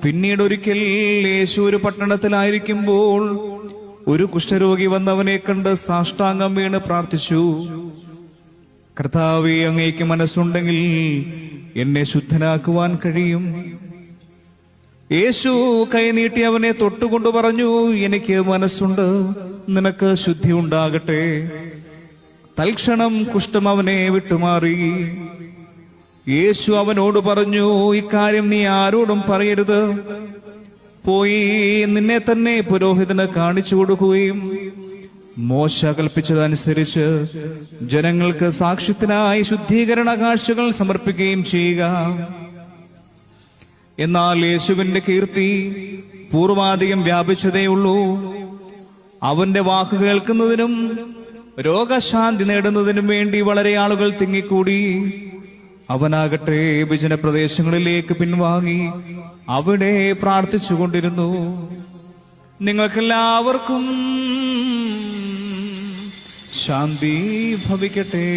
പിന്നീട് ഒരിക്കൽ യേശു ഒരു പട്ടണത്തിലായിരിക്കുമ്പോൾ ഒരു കുഷ്ഠരോഗി വന്നവനെ കണ്ട് സാഷ്ടാംഗം വീണ് പ്രാർത്ഥിച്ചു, കർത്താവേ, അങ്ങേക്ക് മനസ്സുണ്ടെങ്കിൽ എന്നെ ശുദ്ധനാക്കുവാൻ കഴിയും. യേശു കൈനീട്ടി അവനെ തൊട്ടുകൊണ്ട് പറഞ്ഞു, എനിക്ക് മനസ്സുണ്ട്, നിനക്ക് ശുദ്ധി ഉണ്ടാകട്ടെ. തൽക്ഷണം കുഷ്ഠം അവനെ വിട്ടുമാറി. യേശു അവനോട് പറഞ്ഞു, ഇക്കാര്യം നീ ആരോടും പറയരുത്. പോയി നിന്നെ തന്നെ പുരോഹിതന് കാണിച്ചു കൊടുക്കുകയും മോശ കൽപ്പിച്ചതനുസരിച്ച് ജനങ്ങൾക്ക് സാക്ഷ്യത്തിനായി ശുദ്ധീകരണ കാഴ്ചകൾ സമർപ്പിക്കുകയും ചെയ്യുക. എന്നാൽ യേശുവിന്റെ കീർത്തി പൂർവാധികം വ്യാപിച്ചതേയുള്ളൂ. അവന്റെ വാക്ക് കേൾക്കുന്നതിനും രോഗശാന്തി നേടുന്നതിനും വേണ്ടി വളരെ ആളുകൾ തിങ്ങിക്കൂടി. അവനാകട്ടെ വിജനപ്രദേശങ്ങളിലേക്ക് പിൻവാങ്ങി അവിടെ പ്രാർത്ഥിച്ചുകൊണ്ടിരുന്നു. നിങ്ങൾക്കെല്ലാവർക്കും ശാന്തി ഭവിക്കട്ടെ.